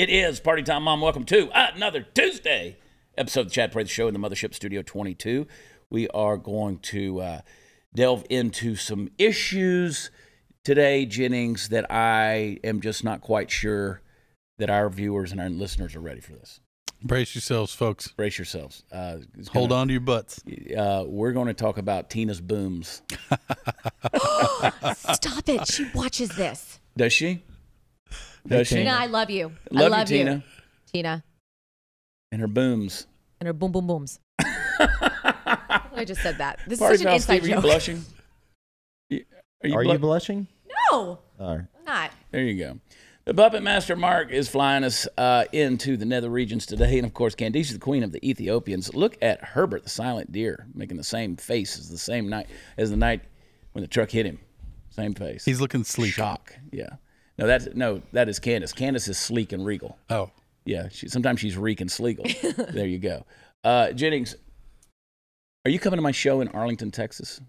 It is party time, Mom. Welcome to another Tuesday episode of the Chad Prather Show in the Mothership Studio 22. We are going to delve into some issues today, Jennings, that I am just not quite sure that our viewers and our listeners are ready for this. Brace yourselves, folks. Brace yourselves. Hold on to your butts. We're going to talk about Tina's booms. Stop it. She watches this. Does she? Does she? Tina, I love you. Love I love you, Tina. Tina. And her booms. And her boom, boom, booms. I just said that. This Party is such an inside Steve, joke. Are you blushing? Are you blushing? No. All right. I'm not. There you go. The Puppet Master Mark is flying us into the nether regions today. And, of course, Candice, the queen of the Ethiopians. Look at Herbert, the silent deer, making the same face as the night when the truck hit him. Same face. He's looking sleek. Shock. Yeah. No, that is Candace. Candace is sleek and regal. Oh. Yeah. Sometimes she's reek and sleegal. There you go. Jennings, are you coming to my show in Arlington, Texas?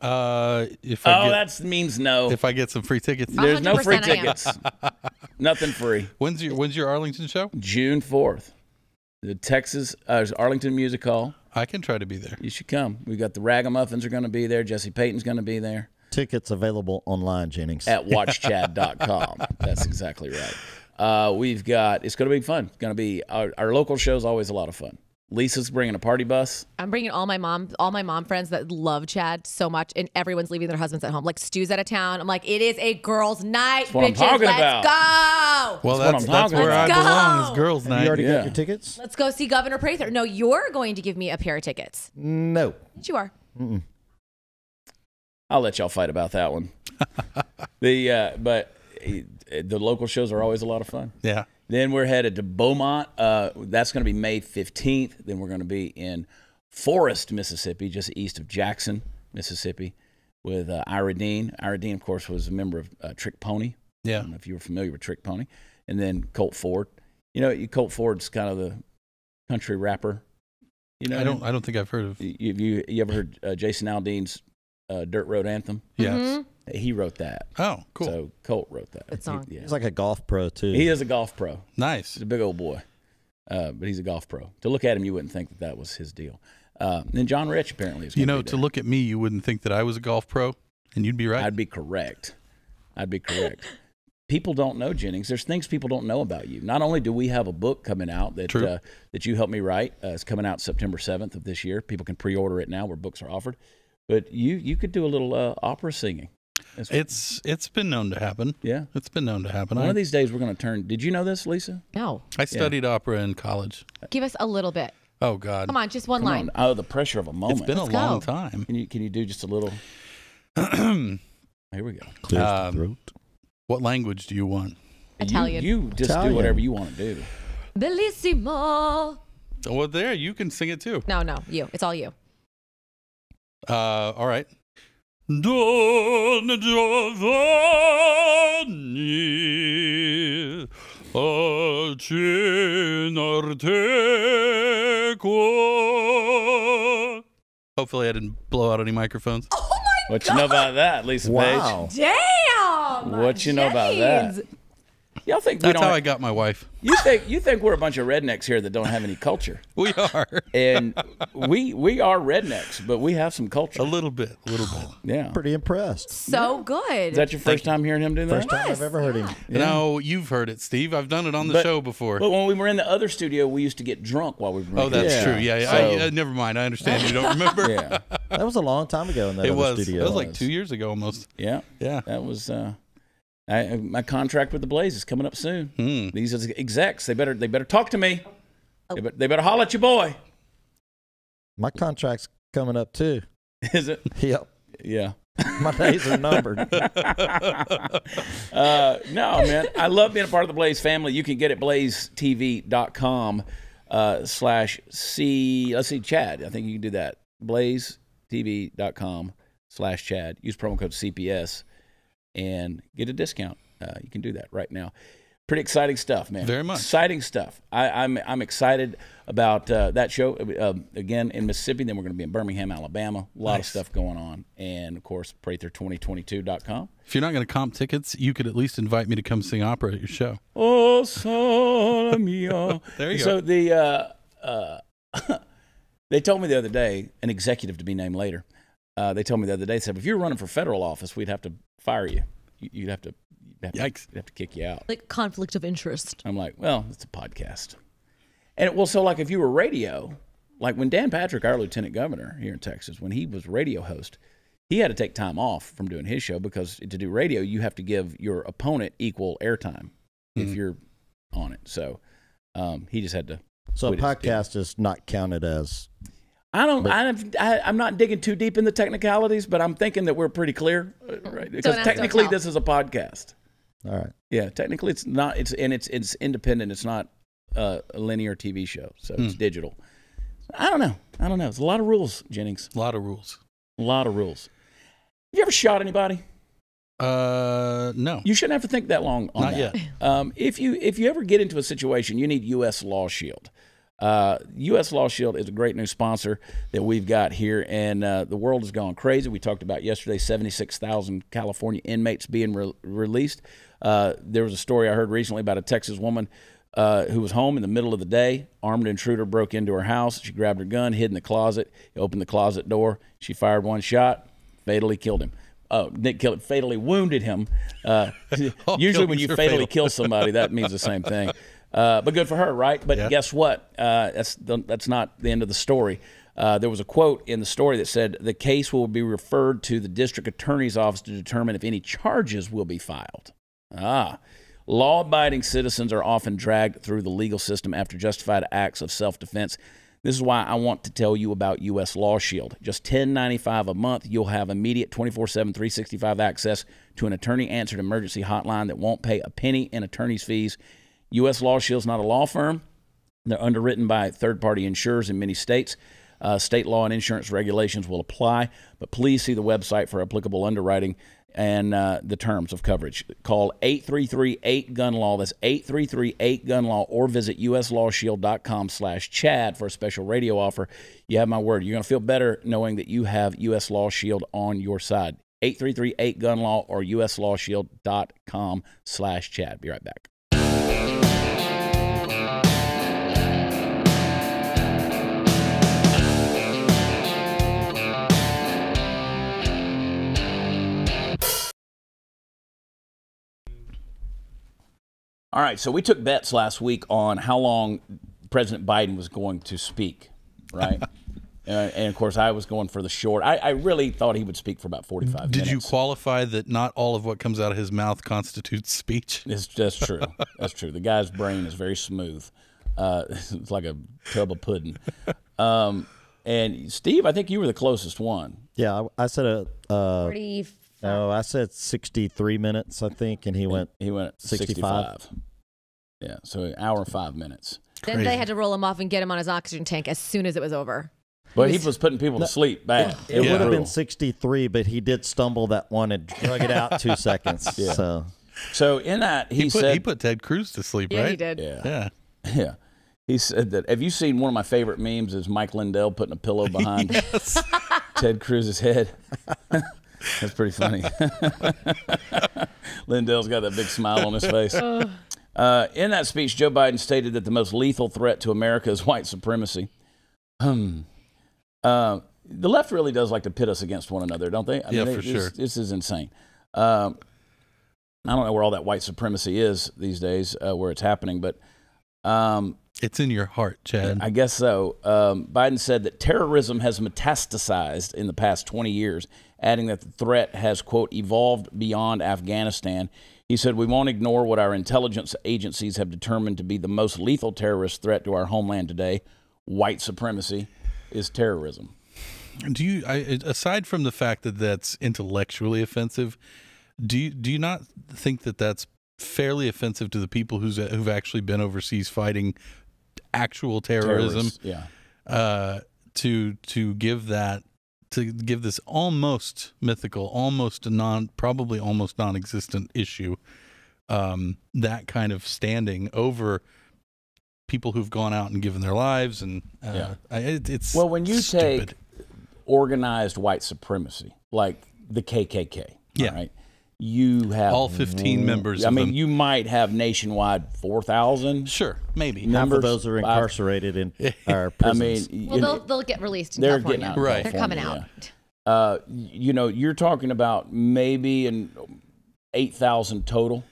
That means no. If I get some free tickets. There's no free 100% I am. tickets. Nothing free. When's your Arlington show? June 4th. The Texas Arlington Music Hall. I can try to be there. You should come. We got the Ragamuffins are going to be there. Jesse Payton's going to be there. Tickets available online, Jennings. At watchchad.com. That's exactly right. It's going to be fun. It's going to be, our local show is always a lot of fun. Lisa's bringing a party bus. I'm bringing all my mom friends that love Chad so much, and everyone's leaving their husbands at home. Like, Stu's out of town. I'm like, it is a girls' night, That's what I'm bitches. talking Let's about. go. Well, That's that's where I about. belong. Let's Is go. girls' Have you night. already Yeah. got your tickets? Let's go see Governor Prather. No, you're going to give me a pair of tickets. No. Yes, you are. I'll let y'all fight about that one. But the local shows are always a lot of fun. Yeah. Then we're headed to Beaumont. That's going to be May 15th. Then we're going to be in Forest, Mississippi, just east of Jackson, Mississippi, with Ira Dean. Ira Dean, of course, was a member of Trick Pony. Yeah. I don't know if you were familiar with Trick Pony. And then Colt Ford. You know, Colt Ford's kind of the country rapper. You know, I don't think I've heard of. You ever heard Jason Aldean's Dirt Road Anthem? Yes. He wrote that. Oh, cool. So Colt wrote that. Good song. Yeah. He's like a golf pro, too. He is a golf pro. Nice. He's a big old boy, but he's a golf pro. To look at him, you wouldn't think that was his deal. And John Rich apparently is. You know, to look at me, you wouldn't think that I was a golf pro, and you'd be right. I'd be correct. People don't know, Jennings. There's things people don't know about you. Not only do we have a book coming out that that you helped me write. It's coming out September 7th of this year. People can pre-order it now where books are offered. But you could do a little opera singing. It's been known to happen. Yeah. It's been known to happen. One of these days we're going to turn. Did you know this, Lisa? No. I studied opera in college. Give us a little bit. Oh, God. Come on, just one Come line. on. Oh, the pressure of a moment. It's been a Let's long go. time. Can you do just a little? Here we go. Clears the throat. What language do you want? Italian. You just do Italian. whatever you want to do. Bellissimo. Well, there, you can sing it too. No, you. It's all you. All right. Don Giovanni accenarteco. Hopefully I didn't blow out any microphones. Oh my What you know about that, Lisa Wow. Page? Damn. What you know about that? James. Y'all think we That's don't? how I got my wife. You think we're a bunch of rednecks here that don't have any culture? We are. And we are rednecks, but we have some culture. A little bit. Yeah. Pretty impressed. So good. Is that your first time hearing him do that? First time I've ever heard him. Yeah. No, you've heard it, Steve. I've done it on the But- show before. But when we were in the other studio, we used to get drunk while we were Oh, that's Yeah. true. Yeah. So- Never mind. I understand. You don't remember. Yeah. That was a long time ago in that It other was. studio. It was like 2 years ago almost. Yeah. Yeah. That was. My contract with the Blaze is coming up soon. These execs, they better talk to me. They better holler at your boy. My contract's coming up, too. Is it? Yep. Yeah. My days are numbered. No, man. I love being a part of the Blaze family. You can get it at blazetv.com /C. Let's see, Chad. I think you can do that. blazetv.com /Chad. Use promo code CPS and get a discount. You can do that right now. Pretty exciting stuff, man. Very much. Exciting stuff. I'm excited about that show. Again, in Mississippi, then we're going to be in Birmingham, Alabama. A lot of stuff going on. And, of course, Prather2022.com. If you're not going to comp tickets, you could at least invite me to come sing opera at your show. Oh, sole mio. There you So go. they told me the other day, an executive to be named later, they told me the other day, said, if you were running for federal office, we'd have to fire you. You'd have to Yikes. We'd have to kick you out. Like conflict of interest. I'm like, well, it's a podcast. And well, so like if you were radio, like when Dan Patrick, our lieutenant governor here in Texas, when he was radio host, he had to take time off from doing his show because to do radio, you have to give your opponent equal airtime if you're on it. So he just had to. So a podcast is not counted as. I'm not digging too deep in the technicalities, but I'm thinking that we're pretty clear, right? Because technically this is a podcast. All right. Yeah, technically it's not. It's independent. It's not a linear TV show, so it's digital. I don't know. It's a lot of rules, Jennings. A lot of rules. Have you ever shot anybody? No. You shouldn't have to think that long on Not that. yet. If you ever get into a situation, you need U.S. Law Shield. U.S. Law Shield is a great new sponsor that we've got here, and the world has gone crazy. We talked about yesterday 76,000 California inmates being released. There was a story I heard recently about a Texas woman who was home in the middle of the day. Armed intruder broke into her house. She grabbed her gun, hid in the closet. He opened the closet door. She fired one shot, fatally killed him. Didn't kill him, fatally wounded him. Usually when you fatally kill somebody, that means the same thing. But good for her, right? But guess what? That's not the end of the story. There was a quote in the story that said, the case will be referred to the district attorney's office to determine if any charges will be filed. Law-abiding citizens are often dragged through the legal system after justified acts of self-defense. This is why I want to tell you about U.S. Law Shield. Just $10.95 a month, you'll have immediate 24/7, 365 access to an attorney-answered emergency hotline that won't pay a penny in attorney's fees. U.S. Law Shield's not a law firm. They're underwritten by third-party insurers in many states. State law and insurance regulations will apply, but please see the website for applicable underwriting and the terms of coverage. Call 833-8-GUN-LAW. That's 833-8-GUN-LAW, or visit uslawshield.com/Chad for a special radio offer. You have my word. You're going to feel better knowing that you have U.S. Law Shield on your side. 833-8-GUN-LAW or uslawshield.com/Chad. Be right back. All right, so we took bets last week on how long President Biden was going to speak, right? And of course, I was going for the short. I really thought he would speak for about 45 minutes. Did you qualify that not all of what comes out of his mouth constitutes speech? That's true. That's true. The guy's brain is very smooth. It's like a tub of pudding. And Steve, I think you were the closest one. Yeah, I said 45. No, I said 63 minutes, I think, and he went 65. Yeah, so an hour and 5 minutes. Then they had to roll him off and get him on his oxygen tank as soon as it was over. But he was putting people to sleep bad. It would have been 63, but he did stumble that one and drug it out 2 seconds. Yeah. So in that, he put Ted Cruz to sleep, right? Yeah, he did. Yeah. He said that. Have you seen one of my favorite memes? Is Mike Lindell putting a pillow behind Ted Cruz's head? That's pretty funny. Lindell's got that big smile on his face. In that speech, Joe Biden stated that the most lethal threat to America is white supremacy. The left really does like to pit us against one another, don't they? I mean, sure. This is insane. I don't know where all that white supremacy is these days, where it's happening, but it's in your heart, Chad. I guess so. Biden said that terrorism has metastasized in the past 20 years, adding that the threat has, quote, evolved beyond Afghanistan. He said, we won't ignore what our intelligence agencies have determined to be the most lethal terrorist threat to our homeland today. White supremacy is terrorism. Do you, aside from the fact that that's intellectually offensive, do you not think that that's fairly offensive to the people who've actually been overseas fighting actual terrorism? Yeah. To give this almost mythical, probably almost non-existent issue that kind of standing over people who've gone out and given their lives, and it's well, when you stupid. take organized white supremacy, like the KKK, right? You have all 15 members. I of mean, them. you might have nationwide 4,000. Sure, maybe Half of those are incarcerated in our prisons. I mean, Well, they'll get released in they're California. getting out. Right. They're coming out. You know, you're talking about maybe 8,000 total.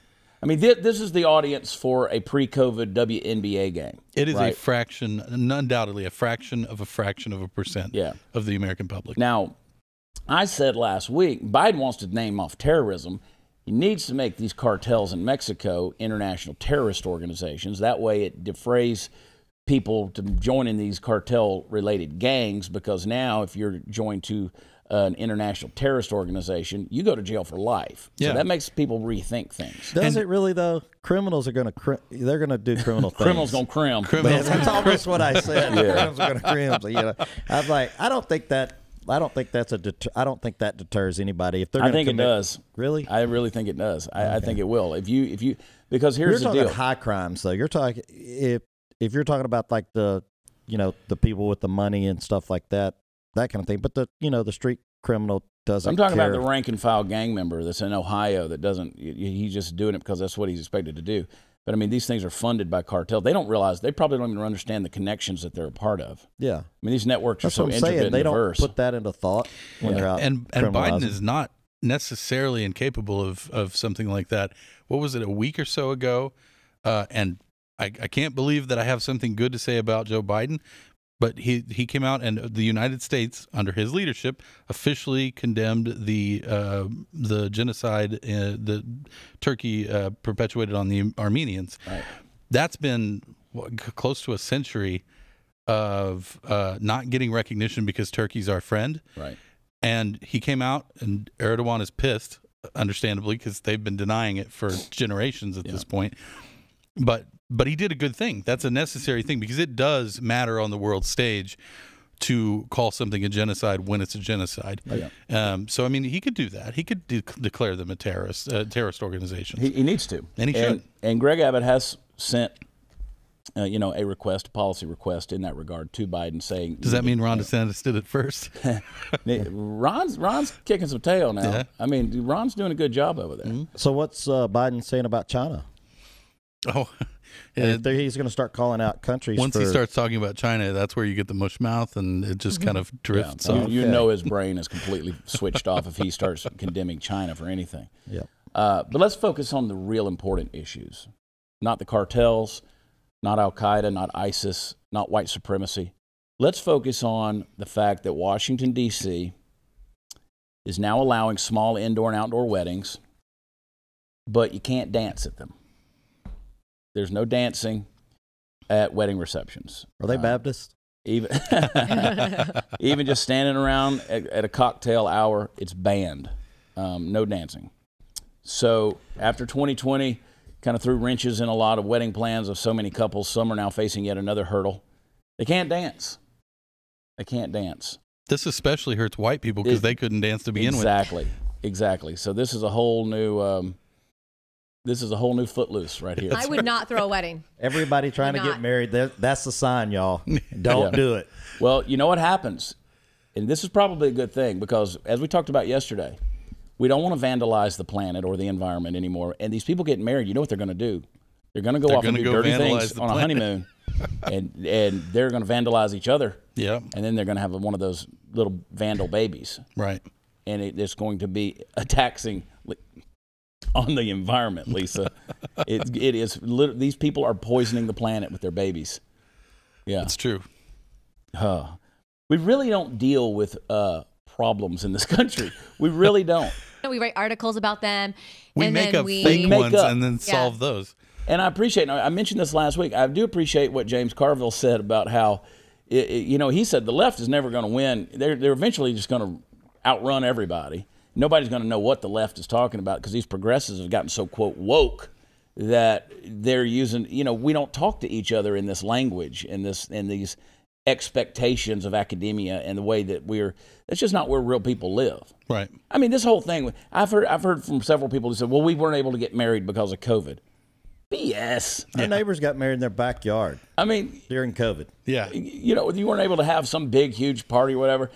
I mean, this is the audience for a pre-COVID WNBA game. It is right? a fraction, undoubtedly a fraction of a percent of the American public. Now, I said last week, Biden wants to name off terrorism. He needs to make these cartels in Mexico international terrorist organizations. That way it defrays people to join in these cartel-related gangs, because now if you're joined to an international terrorist organization, you go to jail for life. So that makes people rethink things. Does it really, though? Criminals are going to they're going to do criminal things. Criminals going to crim. That's almost what I said. Criminals are going to crim. So, you know, I was like, I don't think that deters anybody. If they're, I think it does. Really, I really think it does. I think it will. If you because here's you're the deal. talking high crimes, though. You're talking if you're talking about like the people with the money and stuff like that kind of thing. But the street criminal doesn't. I'm talking care. about the rank and file gang member that's in Ohio that doesn't. He's just doing it because that's what he's expected to do. But I mean, these things are funded by cartels. They don't realize. They probably don't even understand the connections that they're a part of. Yeah. I mean, these networks That's are so what I'm intricate saying. and They diverse. don't put that into thought when they're out. And Biden is not necessarily incapable of something like that. What was it, a week or so ago? And I can't believe that I have something good to say about Joe Biden, but he came out, and the United States, under his leadership, officially condemned the genocide that Turkey perpetuated on the Armenians. Right. That's been close to a century of not getting recognition because Turkey's our friend. Right. And he came out, and Erdogan is pissed, understandably, because they've been denying it for generations at this point. But he did a good thing. That's a necessary thing, because it does matter on the world stage to call something a genocide when it's a genocide. So, I mean, he could do that. He could declare them a terrorist organization. He needs to. And he should. And Greg Abbott has sent, a policy request in that regard to Biden, saying. Does that mean Ron DeSantis did it first? Ron's kicking some tail now. Yeah. I mean, Ron's doing a good job over there. Mm-hmm. So what's Biden saying about China? Oh, If he's going to start calling out countries. Once he starts talking about China, that's where you get the mush mouth, and it just kind of drifts off. You know his brain is completely switched off if he starts condemning China for anything. Yeah. But let's focus on the real important issues, not the cartels, not Al-Qaeda, not ISIS, not white supremacy. Let's focus on the fact that Washington, D.C. is now allowing small indoor and outdoor weddings, but you can't dance at them. There's no dancing at wedding receptions. Are they Baptist? Even just standing around at a cocktail hour, it's banned. No dancing. So after 2020, kind of threw wrenches in a lot of wedding plans of so many couples. Some are now facing yet another hurdle. They can't dance. They can't dance. This especially hurts white people because they couldn't dance to begin with. Exactly. So this is a whole new. This is a whole new Footloose right here. I would not throw a wedding. Everybody trying to get married, that's the sign, y'all. Don't do it. Well, you know what happens? And this is probably a good thing, because as we talked about yesterday, we don't want to vandalize the planet or the environment anymore. And these people getting married, you know what they're going to do? They're going to go off and do dirty things on a honeymoon. and they're going to vandalize each other. Yeah. And then they're going to have one of those little vandal babies. Right. And it's going to be taxing on the environment, Lisa. it is. These people are poisoning the planet with their babies. Yeah, it's true. We really don't deal with problems in this country. We really don't. We write articles about them. We and make then up fake ones and then solve those. And I appreciate. I mentioned this last week. I do appreciate what James Carville said about how, he said the left is never going to win. They're eventually just going to outrun everybody. Nobody's going to know what the left is talking about, because these progressives have gotten so, quote, woke that they're using, we don't talk to each other in this language, in these expectations of academia and the way that that's just not where real people live. Right. I mean, this whole thing, I've heard from several people who said, well, we weren't able to get married because of COVID. BS. Our neighbors got married in their backyard. I mean, during COVID. Yeah. You know, you weren't able to have some big, huge party or whatever.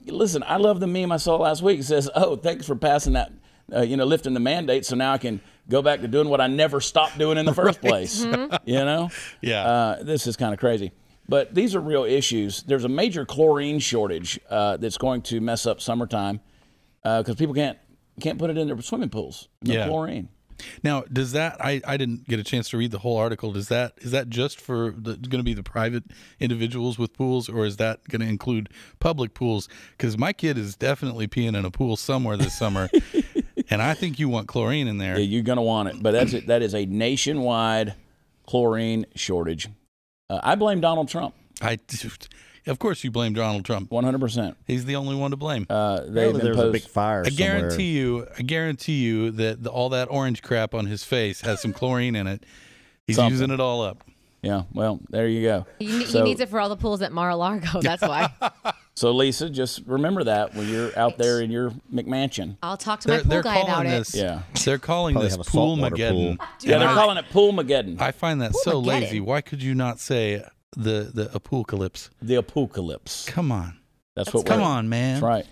Listen, I love the meme I saw last week. It says, oh, thanks for passing that, lifting the mandate so now I can go back to doing what I never stopped doing in the first place. You know? Yeah. This is kind of crazy. But these are real issues. There's a major chlorine shortage that's going to mess up summertime because people can't put it in their swimming pools. No chlorine. Now, does that? I didn't get a chance to read the whole article. Is that just for going to be the private individuals with pools, or is that going to include public pools? Because my kid is definitely peeing in a pool somewhere this summer, and I think you want chlorine in there. Yeah, you're going to want it. But that is a nationwide chlorine shortage. I blame Donald Trump. Of course, you blame Donald Trump. 100%. He's the only one to blame. There's a big fire I somewhere. guarantee you that all that orange crap on his face has some chlorine in it. He's using it all up. Yeah, well, there you go. He needs it for all the pools at Mar-a-Lago. That's why. So, Lisa, just remember that when you're out there in your McMansion. I'll talk to my pool guy about it. Yeah. They're calling Probably this have a saltwater Pool-mageddon. pool. Yeah, they're calling it Pool-mageddon. I find that so Pool-mageddon. lazy. Why could you not say the apocalypse? The apocalypse. Come on. That's what. Come on, man. That's right.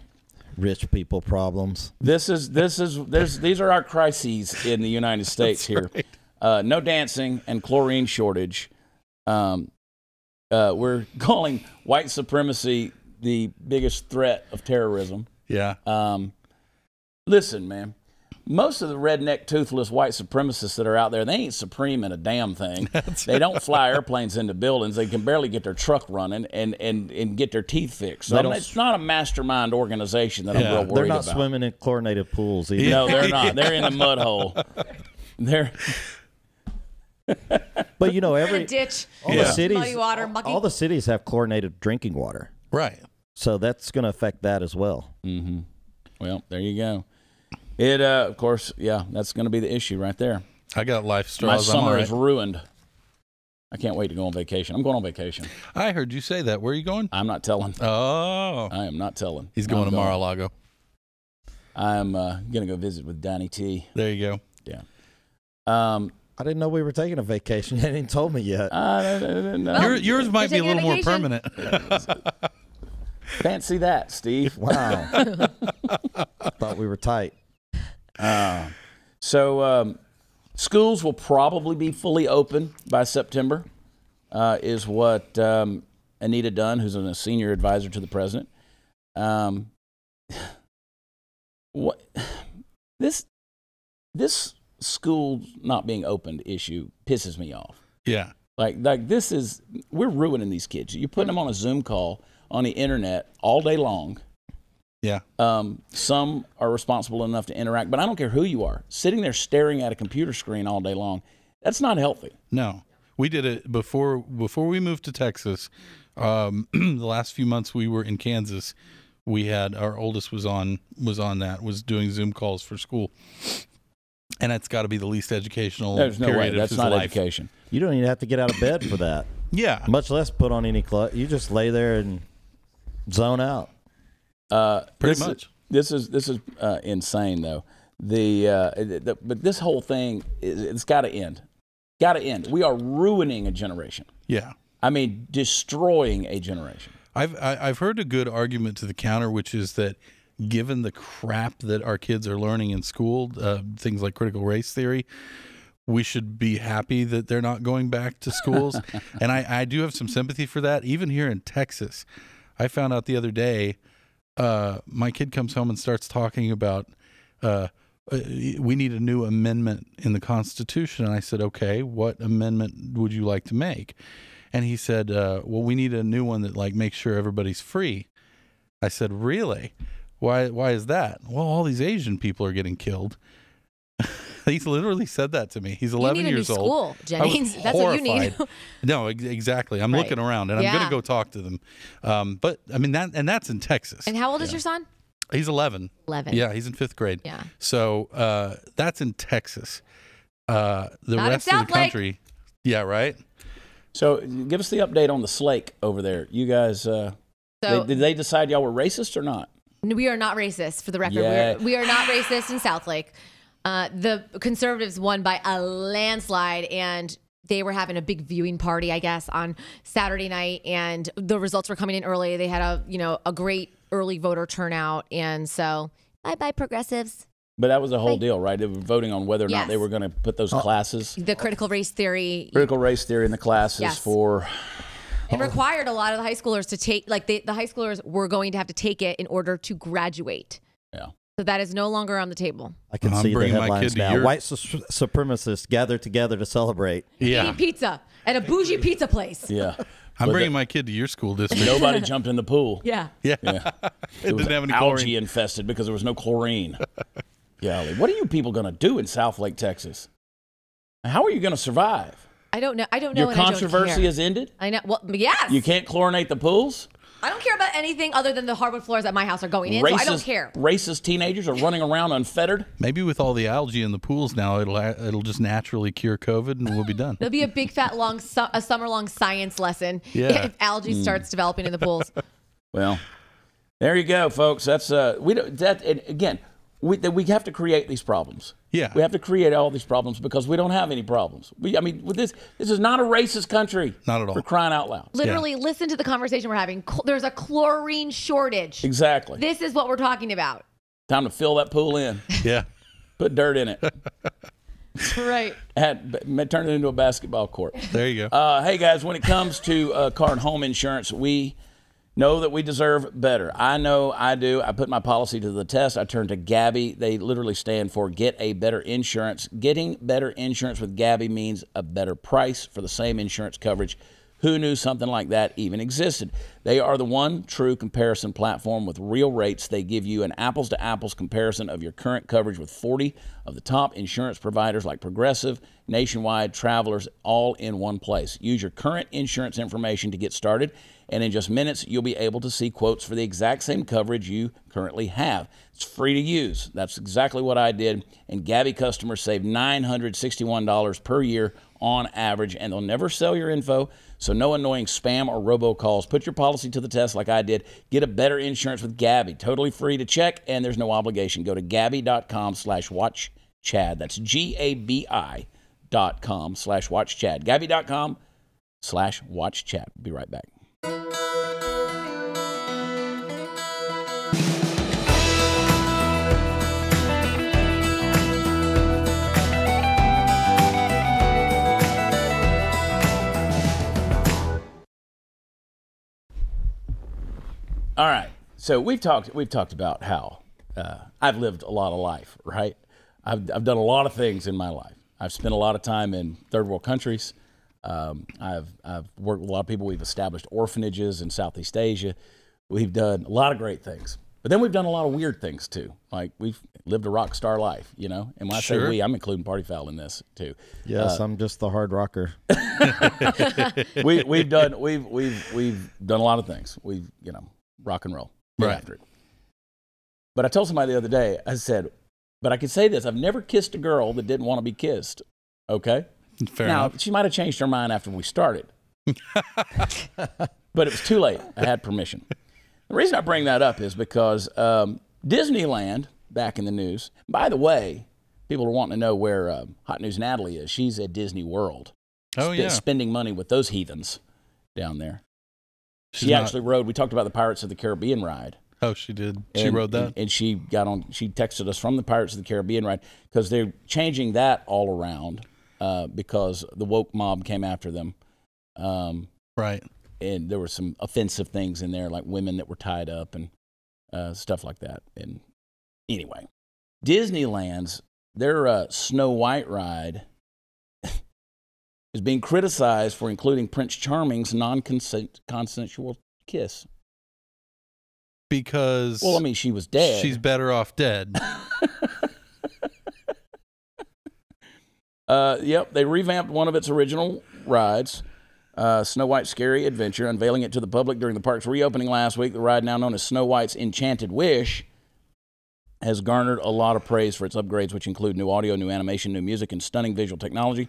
Rich people problems. These are our crises in the United States here. Right. No dancing and chlorine shortage. We're calling white supremacy the biggest threat of terrorism. Yeah. Listen, man. Most of the redneck, toothless white supremacists that are out there, they ain't supreme in a damn thing. They don't fly airplanes into buildings. They can barely get their truck running and get their teeth fixed. So it's not a mastermind organization that I'm real worried about. They're not swimming in chlorinated pools either. No, they're not. They're in the mud hole. They're. But you know, In a ditch. all the cities, Muddy water, mucky. all the cities have chlorinated drinking water, Right. so that's going to affect that as well. Mm-hmm. Well, there you go. It, of course, yeah, that's going to be the issue right there. I got life My straws. summer is ruined. I can't wait to go on vacation. I'm going on vacation. I heard you say that. Where are you going? I'm not telling. Oh. I am not telling. He's going to Mar-a-Lago. I'm going to go visit with Donnie T. There you go. Yeah. I didn't know we were taking a vacation. You hadn't told me yet. No. Yours might be a You're little more taking a permanent. Fancy that, Steve. Wow. Thought we were tight. So schools will probably be fully open by September, is what Anita Dunn, who's a senior advisor to the president. What this school not being opened issue pisses me off. Yeah. Like we're ruining these kids. You're putting them on a Zoom call on the internet all day long. Yeah. Some are responsible enough to interact, but I don't care who you are. Sitting there staring at a computer screen all day long, that's not healthy. No. We did it before we moved to Texas. The last few months we were in Kansas. We had our oldest was doing Zoom calls for school. And it's got to be the least educational There's no period way. of That's his not life. education. You don't even have to get out of bed for that. Yeah. Much less put on any clothes. You just lay there and zone out. Pretty much. This is insane though. But this whole thing it's got to end. Got to end. We are ruining a generation. Yeah. I mean, destroying a generation. I've heard a good argument to the counter, which is that given the crap that our kids are learning in school, things like critical race theory, we should be happy that they're not going back to schools. And I do have some sympathy for that. Even here in Texas, I found out the other day, my kid comes home and starts talking about we need a new amendment in the Constitution. And I said, okay, what amendment would you like to make? And he said, well, we need a new one that like makes sure everybody's free. I said, really? Why is that? Well, all these Asian people are getting killed. He's literally said that to me. He's 11 years old. School, Jennings. That's horrified. what you need. No, exactly. I'm Right. looking around, and I'm going to go talk to them. But I mean that's in Texas. And how old is your son? He's 11. 11. Yeah, he's in 5th grade. Yeah. So that's in Texas. The Not in rest of the South Lake. country, yeah, right. So give us the update on the slake over there. You guys, did they decide y'all were racist or not? We are not racist, for the record. Yeah. We are not racist in Southlake. The conservatives won by a landslide, and they were having a big viewing party, I guess, on Saturday night, and the results were coming in early. They had a great early voter turnout, and so bye progressives. But that was the whole deal, right? They were voting on whether or not they were going to put those classes. The critical race theory. Critical race theory in the classes for... It required a lot of the high schoolers to take, the high schoolers were going to have to take it in order to graduate. Yeah. So that is no longer on the table. I can see the headlines now. White supremacists gather together to celebrate. Eating pizza at a bougie pizza place. Yeah. I'm bringing my kid to your school district. Nobody jumped in the pool. Yeah. It was didn't have any algae chlorine. infested because there was no chlorine. Golly, what are you people going to do in Southlake, Texas? How are you going to survive? I don't know. Your controversy has ended? I know. Well, yes. You can't chlorinate the pools? I don't care about anything other than the hardwood floors at my house are going in, so I don't care. Racist teenagers are running around unfettered? Maybe with all the algae in the pools now, it'll just naturally cure COVID and we'll be done. There'll be a big fat long a summer-long science lesson if algae starts developing in the pools. Well, there you go, folks. That's we have to create these problems. Yeah. We have to create all these problems because we don't have any problems. This is not a racist country. Not at all. For crying out loud. Literally, listen to the conversation we're having. There's a chlorine shortage. Exactly. This is what we're talking about. Time to fill that pool in. Yeah. Put dirt in it. Right. Turn it into a basketball court. There you go. Hey, guys, when it comes to car and home insurance, we know that we deserve better. I know I do. I put my policy to the test. I turned to Gabby. They literally stand for Get a Better Insurance. Getting better insurance with Gabby means a better price for the same insurance coverage. Who knew something like that even existed? They are the one true comparison platform with real rates. They give you an apples-to-apples comparison of your current coverage with 40 of the top insurance providers like Progressive, Nationwide, Travelers, all in one place. Use your current insurance information to get started, and in just minutes, you'll be able to see quotes for the exact same coverage you currently have. It's free to use. That's exactly what I did, and Gabby customers save $961 per year on average, and they'll never sell your info, so no annoying spam or robocalls. Put your policy to the test like I did. Get a better insurance with Gabby. Totally free to check, and there's no obligation. Go to Gabby.com/watchchad. That's GABI.com/watchchad. Gabby.com/watchchad. Be right back. All right, so we've talked about how I've lived a lot of life, right? I've done a lot of things in my life. I've spent a lot of time in third world countries. I've worked with a lot of people. We've established orphanages in Southeast Asia. We've done a lot of great things, but then we've done a lot of weird things too. Like we've lived a rock star life, you know. And when I say we, I'm including Party Foul in this too. Yes, I'm just the hard rocker. We've done a lot of things. We've rock and roll. Right after it. But I told somebody the other day, I said, but I can say this, I've never kissed a girl that didn't want to be kissed. Okay? Fair now, enough. She might have changed her mind after we started. But it was too late. I had permission. The reason I bring that up is because Disneyland, back in the news. By the way, people are wanting to know where Hot News Natalie is. She's at Disney World. Oh, yeah. Spending money with those heathens down there. She's She actually rode. We talked about the Pirates of the Caribbean ride. Oh, she did. She rode that? And she got on. She texted us from the Pirates of the Caribbean ride because they're changing that all around because the woke mob came after them. Right. And there were some offensive things in there, like women that were tied up and stuff like that. And anyway, Disneyland's, their Snow White ride is being criticized for including Prince Charming's non-consensual kiss. Because she was dead. She's better off dead. Yep, they revamped one of its original rides, Snow White's Scary Adventure, unveiling it to the public during the park's reopening last week. The ride, now known as Snow White's Enchanted Wish, has garnered a lot of praise for its upgrades, which include new audio, new animation, new music, and stunning visual technology.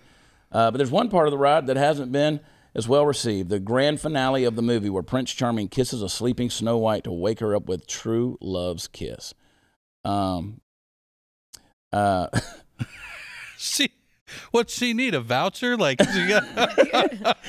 But there's one part of the ride that hasn't been as well received. The grand finale of the movie where Prince Charming kisses a sleeping Snow White to wake her up with true love's kiss. What's she need, a voucher? Like,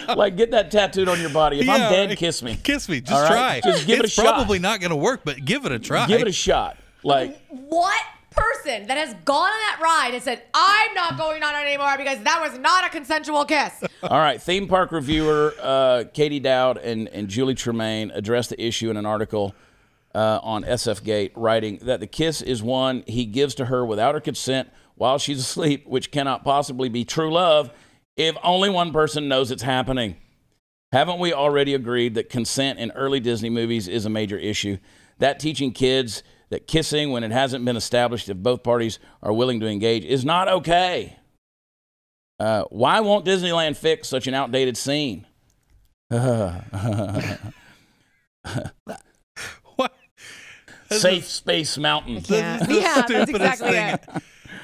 like get that tattooed on your body. If I'm dead, kiss me. Kiss me. Just All right? try. Just give it a shot. It's probably not going to work, but give it a try. Give it a shot. Like, what person that has gone on that ride and said, I'm not going on it anymore because that was not a consensual kiss? All right, theme park reviewer Katie Dowd and Julie Tremaine addressed the issue in an article on SFGate, writing that the kiss is one he gives to her without her consent while she's asleep, which cannot possibly be true love if only one person knows it's happening. Haven't we already agreed that consent in early Disney movies is a major issue? That teaching kids that kissing, when it hasn't been established if both parties are willing to engage, is not okay. Why won't Disneyland fix such an outdated scene? What? Safe Space Mountain. Yeah, that's exactly it.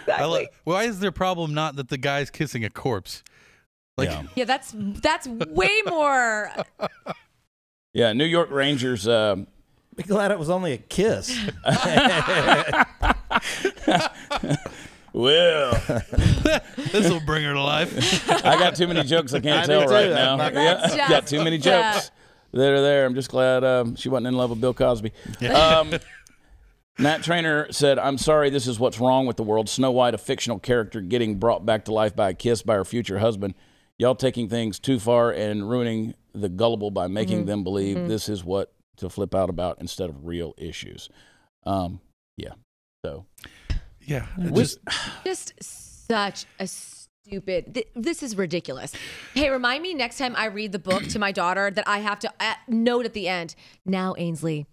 Exactly. Why is their problem not that the guy's kissing a corpse? Like, yeah, that's way more. Yeah, New York Rangers. Be glad it was only a kiss. Well, this will bring her to life. I got too many jokes I can't tell right now. Yeah, got too many jokes that are there. I'm just glad she wasn't in love with Bill Cosby. Matt Trainer said, I'm sorry, this is what's wrong with the world. Snow White, a fictional character, getting brought back to life by a kiss by her future husband. Y'all taking things too far and ruining the gullible by making them believe this is what to flip out about instead of real issues. Yeah. So. Yeah. Just such a stupid. This is ridiculous. Hey, remind me next time I read the book to my daughter that I have to note at the end. Now, Ainsley,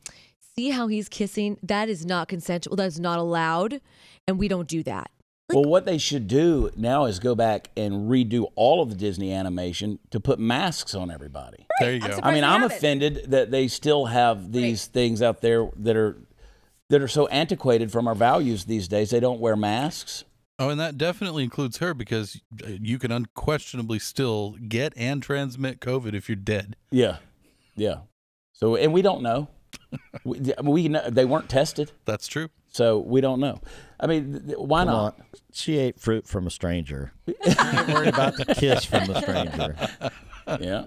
see how he's kissing? That is not consensual. That is not allowed. And we don't do that. Well, what they should do now is go back and redo all of the Disney animation to put masks on everybody. There you go. I mean, I'm offended that they still have these things out there that are so antiquated from our values these days. They don't wear masks. Oh, and that definitely includes her because you can unquestionably still get and transmit COVID if you're dead. Yeah. Yeah. So, and we don't know. we know they weren't tested. That's true. So we don't know. I mean, why not? She ate fruit from a stranger. Ain't worried about the kiss from a stranger. Yeah.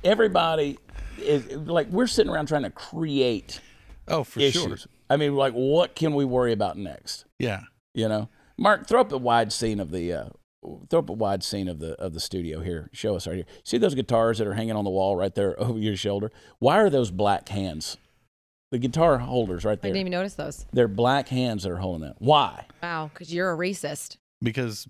Everybody is like, we're sitting around trying to create issues. Sure. I mean, like, what can we worry about next? Yeah. You know, Mark, throw up a wide scene of the studio here. Show us right here. See those guitars that are hanging on the wall right there over your shoulder? Why are those black hands? The guitar holders right there. I didn't even notice those. They're black hands that are holding that. Why? Wow, because you're a racist. Because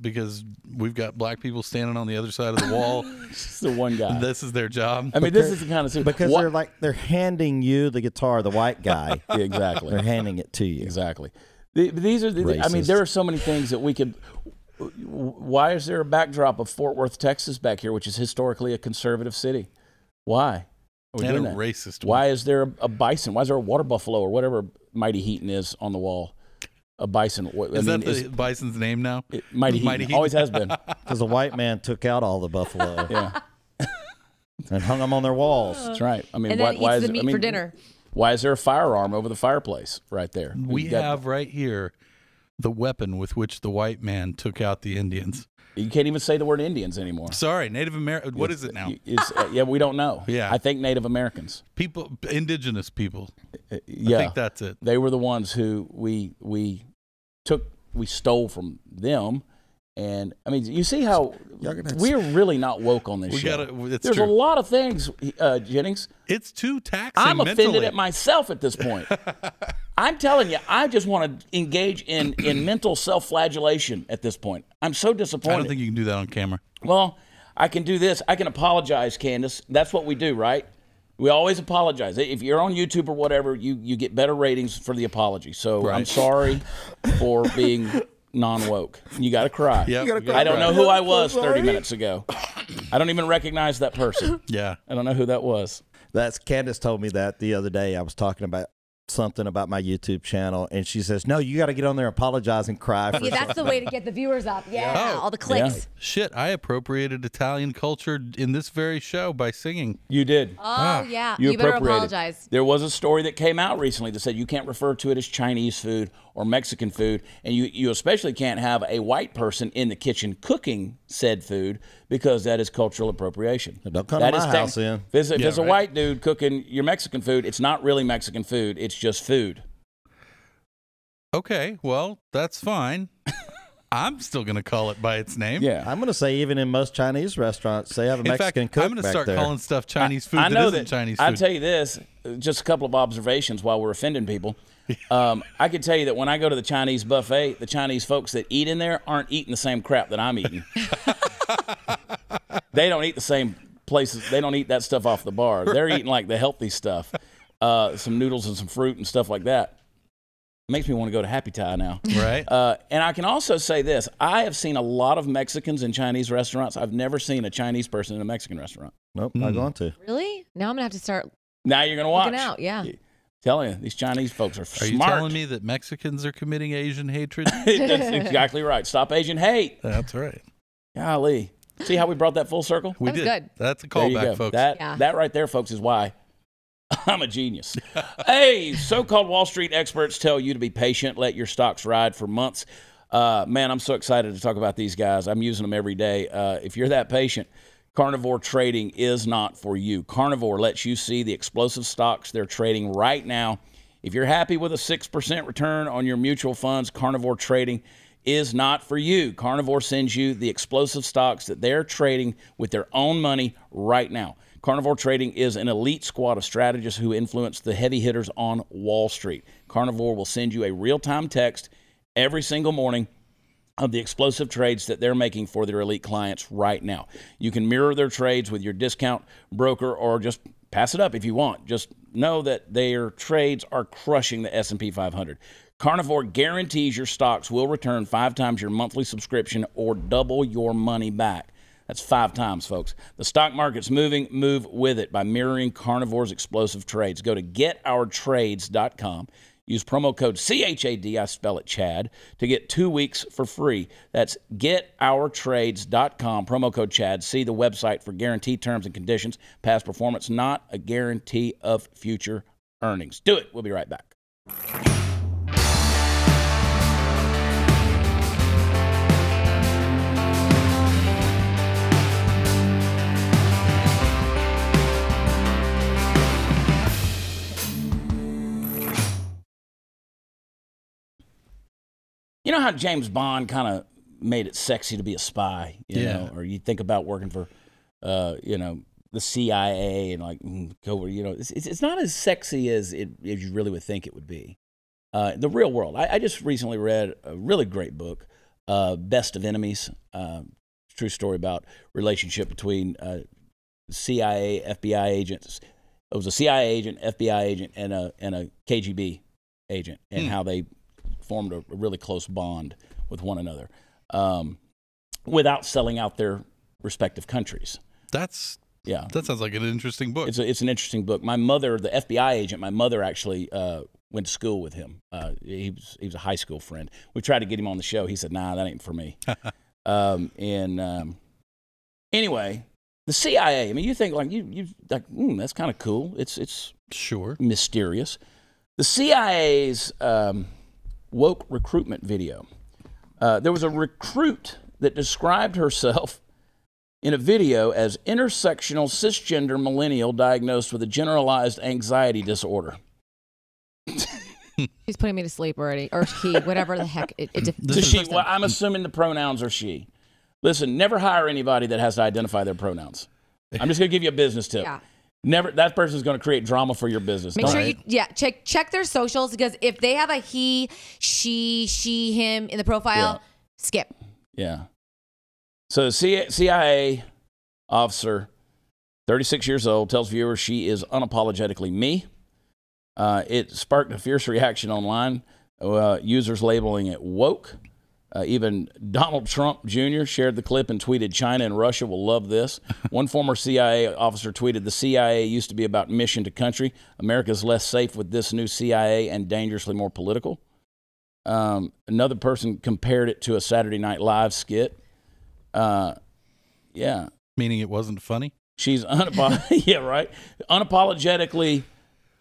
we've got black people standing on the other side of the wall. It's the one guy. This is their job. I mean, this is the kind of because they're handing you the guitar, the white guy. Exactly. They're handing it to you. Exactly. These are I mean, there are so many things that we could. Why is there a backdrop of Fort Worth, Texas, back here, which is historically a conservative city? Why? And a racist one. Why is there a bison? Why is there a water buffalo or whatever Mighty Heaton is on the wall? A bison. Is that the bison's name now? Mighty Heaton. Always has been. Because the white man took out all the buffalo. Yeah. And hung them on their walls. That's right. I mean, and then why eats is the meat for dinner? Why is there a firearm over the fireplace right there? We have right here the weapon with which the white man took out the Indians. You can't even say the word Indians anymore. Sorry, Native American. What is it now? Yeah, we don't know. Yeah. I think Native Americans. People, indigenous people. Yeah. I think that's it. They were the ones who we stole from them. And I mean, you see how we're really not woke on this show. There's true. a lot of things, Jennings. It's too taxing. I'm mentally. offended at myself at this point. I'm telling you, I just want to engage in mental self-flagellation at this point. I'm so disappointed. I don't think you can do that on camera. Well, I can do this. I can apologize, Candace. That's what we do, right? We always apologize. If you're on YouTube or whatever, you get better ratings for the apology. So right. I'm sorry for being non-woke. You got to cry. Yep. I don't know who I was 30 minutes ago. I don't even recognize that person. Yeah. I don't know who that was. Candace told me that the other day. I was talking about something about my YouTube channel, and she says, "No, you got to get on there, and apologize, and cry." For Yeah, that's the way to get the viewers up. Yeah, all the clicks. Shit, I appropriated Italian culture in this very show by singing. You did. Oh, yeah. You You better appropriated. apologize. There was a story that came out recently that said you can't refer to it as Chinese food or Mexican food, and you especially can't have a white person in the kitchen cooking said food because that is cultural appropriation. Don't come to my house then. If it's a white dude cooking your Mexican food, it's not really Mexican food. It's just food. Okay, well, that's fine. I'm still going to call it by its name. Yeah. I'm going to say even in most Chinese restaurants, they have a Mexican cook I'm going to back start there. calling stuff Chinese food I know that isn't Chinese food. I'll tell you this, just a couple of observations while we're offending people. I can tell you that when I go to the Chinese buffet, the Chinese folks that eat in there aren't eating the same crap that I'm eating. They don't eat the same places. They don't eat that stuff off the bar. They're eating like the healthy stuff, some noodles and some fruit and stuff like that. Makes me want to go to Happy Thai now. Right. And I can also say this. I have seen a lot of Mexicans in Chinese restaurants. I've never seen a Chinese person in a Mexican restaurant. Nope, not going to. Really? Now I'm going to have to start Now you're going to watch. looking out. Yeah. Telling you, these Chinese folks are smart. Are you telling me that Mexicans are committing Asian hatred? That's exactly right. Stop Asian hate. That's right. Golly. See how we brought that full circle? We That was did. good. That's a There you callback, go. folks. That right there, folks, is why I'm a genius. Hey, so-called Wall Street experts tell you to be patient, let your stocks ride for months. Man, I'm so excited to talk about these guys. I'm using them every day. If you're that patient, carnivore trading is not for you. Carnivore lets you see the explosive stocks they're trading right now. If you're happy with a 6% return on your mutual funds, carnivore trading is not for you. Carnivore sends you the explosive stocks that they're trading with their own money right now. Carnivore Trading is an elite squad of strategists who influence the heavy hitters on Wall Street. Carnivore will send you a real-time text every single morning of the explosive trades that they're making for their elite clients right now. You can mirror their trades with your discount broker or just pass it up if you want. Just know that their trades are crushing the S&P 500. Carnivore guarantees your stocks will return 5 times your monthly subscription or double your money back. That's 5 times, folks. The stock market's moving. Move with it by mirroring Carnivore's explosive trades. Go to getourtrades.com. Use promo code CHAD, I spell it Chad, to get 2 weeks for free. That's getourtrades.com, promo code Chad. See the website for guaranteed terms and conditions. Past performance, not a guarantee of future earnings. Do it. We'll be right back. You know how James Bond kind of made it sexy to be a spy, you know, or you think about working for, the CIA and like, it's not as sexy as you really would think it would be. The real world. I just recently read a really great book, Best of Enemies. True story about relationship between CIA, FBI agents. It was a CIA agent, FBI agent, and a KGB agent, and how they formed a really close bond with one another without selling out their respective countries. That sounds like an interesting book. It's an interesting book. My mother, the FBI agent, actually went to school with him. He was a high school friend. We tried to get him on the show. He said, "Nah, that ain't for me." Anyway, the CIA. I mean, you think like that's kind of cool. It's sure mysterious. The CIA's woke recruitment video. There was a recruit that described herself in a video as intersectional cisgender millennial diagnosed with a generalized anxiety disorder. She's putting me to sleep already, or he, whatever the heck. So she, well, I'm assuming the pronouns are she. Listen, never hire anybody that has to identify their pronouns. I'm just going to give you a business tip. Yeah. Never. That person's going to create drama for your business. Make sure you check their socials, because if they have a he, she, him in the profile, skip. Yeah. So CIA officer, 36 years old, tells viewers she is unapologetically me. It sparked a fierce reaction online, users labeling it woke. Even Donald Trump Jr. shared the clip and tweeted, "China and Russia will love this." One former CIA officer tweeted, "The CIA used to be about mission to country. America's less safe with this new CIA and dangerously more political." Another person compared it to a Saturday Night Live skit. Yeah. Meaning it wasn't funny? She's yeah, right. Unapologetically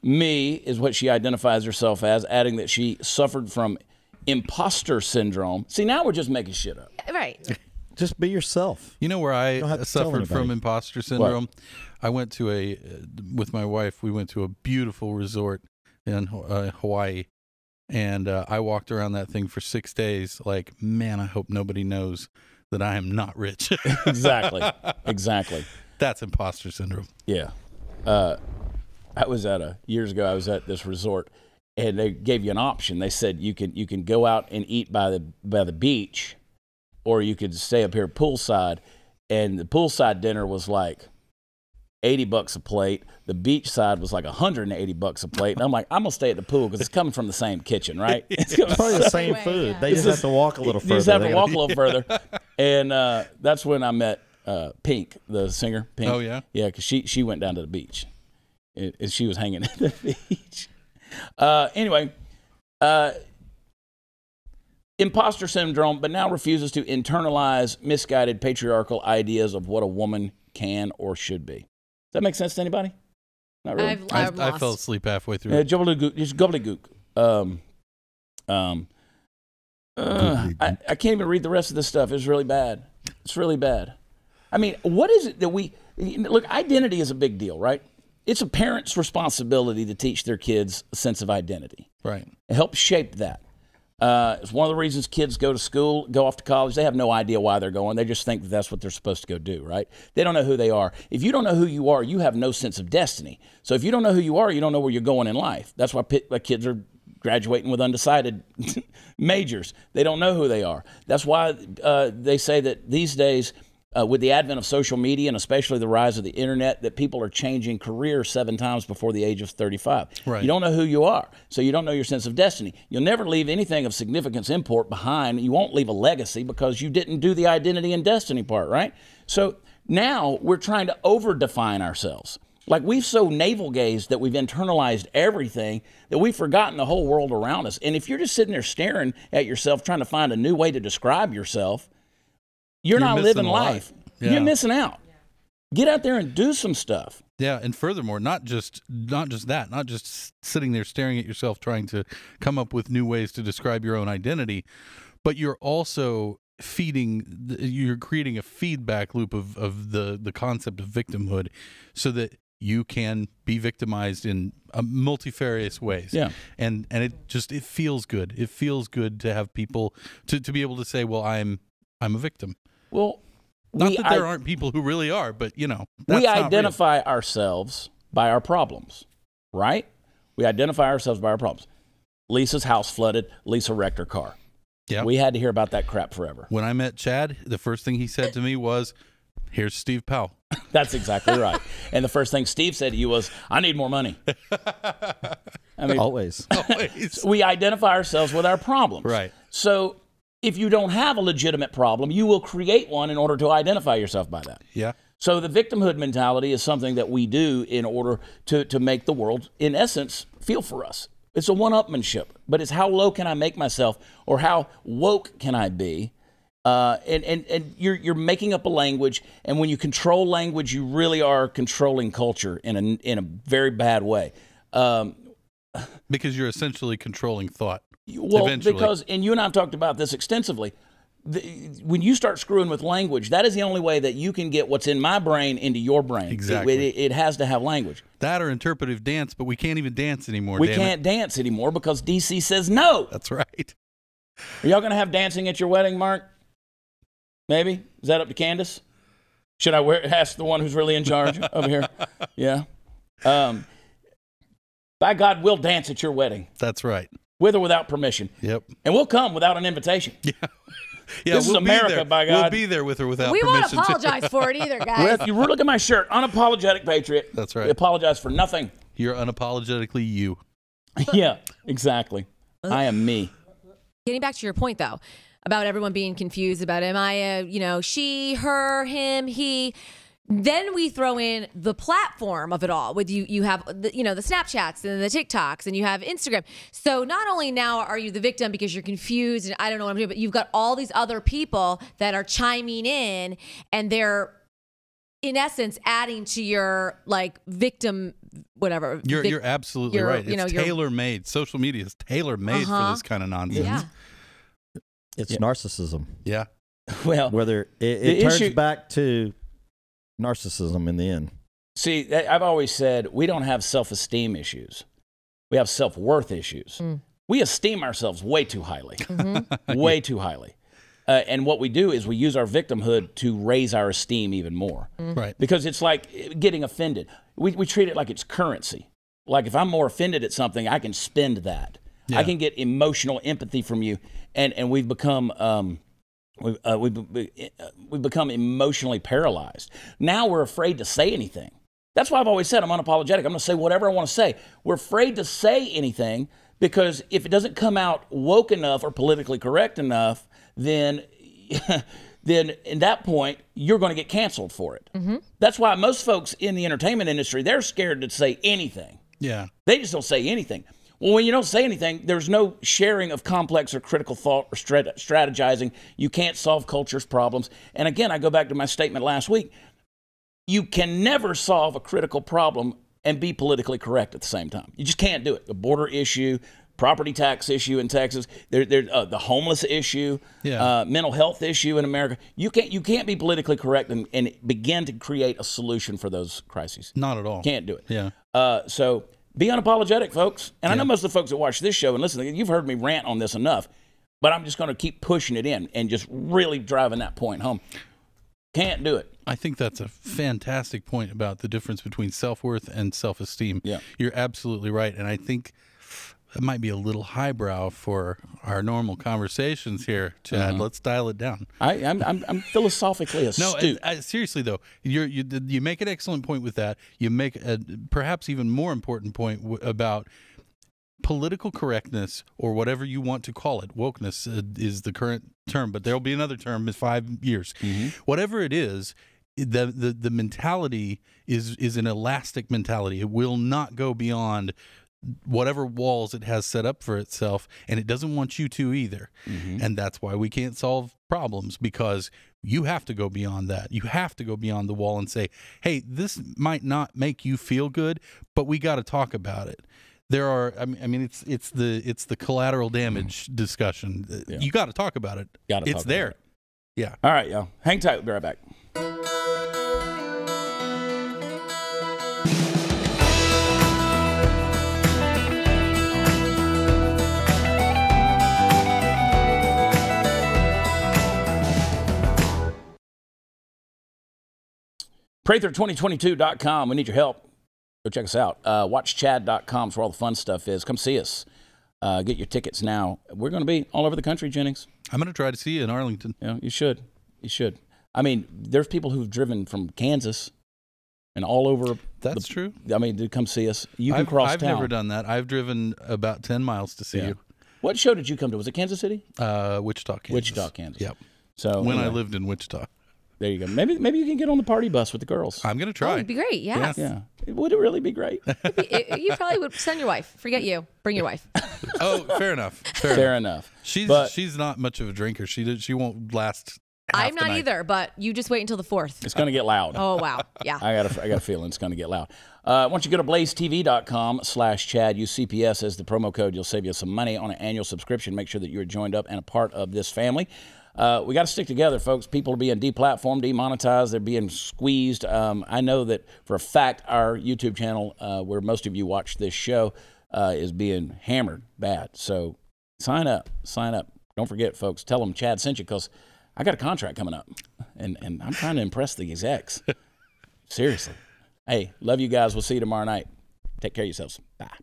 me is what she identifies herself as, adding that she suffered from imposter syndrome. See, now we're just making shit up. Right. Just be yourself. You know where I suffered from imposter syndrome? What? I went to with my wife, we went to a beautiful resort in Hawaii. And I walked around that thing for 6 days like, man, I hope nobody knows that I am not rich. Exactly. Exactly. That's imposter syndrome. Yeah. I was years ago, I was at this resort, and they gave you an option. They said you can go out and eat by the beach, or you could stay up here poolside. And the poolside dinner was like $80 a plate. The beach side was like $180 a plate. And I'm like, I'm gonna stay at the pool because it's coming from the same kitchen, right? It's probably the same food. Yeah. They just have to walk a little further. You just have to walk a little further. And that's when I met Pink, the singer. Pink. Oh yeah, yeah, because she went down to the beach. She was hanging at the beach. Anyway, imposter syndrome, but now refuses to internalize misguided patriarchal ideas of what a woman can or should be. Does that make sense to anybody? Not really. I fell asleep halfway through. Just gobbledygook. I can't even read the rest of this stuff. It's really bad. It's really bad. I mean, what is it that look, identity is a big deal, right? It's a parent's responsibility to teach their kids a sense of identity. Right. It helps shape that. It's one of the reasons kids go to school, go off to college. They have no idea why they're going. They just think that that's what they're supposed to go do, right? They don't know who they are. If you don't know who you are, you have no sense of destiny. So if you don't know who you are, you don't know where you're going in life. That's why kids are graduating with undecided majors. They don't know who they are. That's why they say that these days, with the advent of social media and especially the rise of the internet, that people are changing careers 7 times before the age of 35. Right. You don't know who you are, so you don't know your sense of destiny. You'll never leave anything of significance, import behind. You won't leave a legacy because you didn't do the identity and destiny part, right? So now we're trying to over-define ourselves. Like we've so navel-gazed that we've internalized everything that we've forgotten the whole world around us. And if you're just sitting there staring at yourself trying to find a new way to describe yourself, you're not living life. Yeah. You're missing out. Get out there and do some stuff. Yeah, and furthermore, not just sitting there staring at yourself trying to come up with new ways to describe your own identity, but you're also you're creating a feedback loop of the concept of victimhood so that you can be victimized in multifarious ways. Yeah. And it feels good. It feels good to have people to be able to say, well, I'm a victim. Well, not that there aren't people who really are, but that's we identify ourselves by our problems, right? We identify ourselves by our problems. Lisa's house flooded. Lisa wrecked her car. Yeah. We had to hear about that crap forever. When I met Chad, the first thing he said to me was, "Here's Steve Powell." That's exactly right. And the first thing Steve said to you was, "I need more money." I mean, always. We identify ourselves with our problems. Right. So if you don't have a legitimate problem, you will create one in order to identify yourself by that. Yeah. So the victimhood mentality is something that we do in order to make the world, in essence, feel for us. It's a one-upmanship, but it's how low can I make myself, or how woke can I be? And you're making up a language, and when you control language, you really are controlling culture in a very bad way. Because you're essentially controlling thought. Well, eventually. because, and you and I have talked about this extensively, when you start screwing with language, that is the only way that you can get what's in my brain into your brain. Exactly. It has to have language. That or interpretive dance, but we can't even dance anymore. We can't dance anymore because DC says no. That's right. Are y'all going to have dancing at your wedding, Mark? Maybe? Is that up to Candace? Should I ask the one who's really in charge over here? Yeah. By God, we'll dance at your wedding. That's right. With or without permission. Yep. And we'll come without an invitation. Yeah. This is America, by God. We'll be there with or without We permission. won't apologize for it either, guys. You look at my shirt, unapologetic patriot. That's right. We apologize for nothing. You're unapologetically you. Yeah, exactly. I am me. Getting back to your point, though, about everyone being confused about, am I a, she, her, him, he. Then we throw in the platform of it all with you have the Snapchats and the TikToks and you have Instagram. So not only now are you the victim because you're confused and I don't know what I'm doing, but you've got all these other people that are chiming in and they're in essence adding to your like victim whatever. You're absolutely right. It's tailor-made. Social media is tailor-made for this kind of nonsense. Yeah. It's narcissism. Yeah. Well, Whether it turns back to narcissism in the end. See, I've always said we don't have self-esteem issues. We have self-worth issues. We esteem ourselves way too highly, way too highly. And what we do is we use our victimhood to raise our esteem even more. Right. Because it's like getting offended. We treat it like it's currency. Like if I'm more offended at something, I can spend that. Yeah. I can get emotional empathy from you. And we've become... We've become emotionally paralyzed. Now we're afraid to say anything. That's why I've always said I'm unapologetic. I'm going to say whatever I want to say. We're afraid to say anything because if it doesn't come out woke enough or politically correct enough, then in that point, you're going to get canceled for it. That's why most folks in the entertainment industry, they're scared to say anything. Yeah. They just don't say anything. Well, when you don't say anything, there's no sharing of complex or critical thought or strategizing. You can't solve culture's problems. And again, I go back to my statement last week. You can never solve a critical problem and be politically correct at the same time. You just can't do it. The border issue, property tax issue in Texas, the homeless issue, mental health issue in America. You can't be politically correct and begin to create a solution for those crises. Not at all. Can't do it. Yeah. So be unapologetic, folks. And I know most of the folks that watch this show and listen, you've heard me rant on this enough, but I'm just going to keep pushing it in and just really driving that point home. Can't do it. I think that's a fantastic point about the difference between self-worth and self-esteem. Yeah. You're absolutely right. And I think that might be a little highbrow for our normal conversations here, Chad. Let's dial it down. I'm philosophically astute. No, seriously though, you make an excellent point with that. You make a perhaps even more important point about political correctness, or whatever you want to call it. Wokeness is the current term, but there'll be another term in 5 years. Whatever it is, the mentality is an elastic mentality. It will not go beyond whatever walls it has set up for itself, and it doesn't want you to either. And that's why we can't solve problems, because you have to go beyond that. You have to go beyond the wall and say, hey, this might not make you feel good, but we got to talk about it. There are, I mean, it's the collateral damage discussion. You got to talk about it. It's there. Yeah. All right, y'all. Hang tight. We'll be right back. Prather2022.com. We need your help. Go check us out. WatchChad.com is where all the fun stuff is. Come see us. Get your tickets now. We're going to be all over the country, Jennings. I'm going to try to see you in Arlington. Yeah, you should. You should. I mean, there's people who've driven from Kansas and all over. That's true. I mean, to come see us. You can cross I've town. never done that. I've driven about 10 miles to see you. What show did you come to? Was it Kansas City? Wichita, Kansas. Wichita, Kansas. Yep. So when I lived in Wichita. There you go. Maybe you can get on the party bus with the girls. I'm going to try. Oh, it'd be great. Yes. Yeah. Would it really be great? You probably would send your wife. Forget you. Bring your wife. Oh, fair enough. Fair enough. She's not much of a drinker. She won't last. I'm not either, but you just wait until the 4th. It's going to get loud. Oh, wow. Yeah. I got a feeling it's going to get loud. Why don't you go to blazetv.com/Chad, use CPS as the promo code. You'll save you some money on an annual subscription. Make sure that you're joined up and a part of this family. We got to stick together, folks. People are being deplatformed, demonetized. They're being squeezed. I know that for a fact our YouTube channel, where most of you watch this show, is being hammered bad. So sign up. Don't forget, folks. Tell them Chad sent you, because I got a contract coming up, and I'm trying to impress the execs. Seriously. Hey, love you guys. We'll see you tomorrow night. Take care of yourselves. Bye.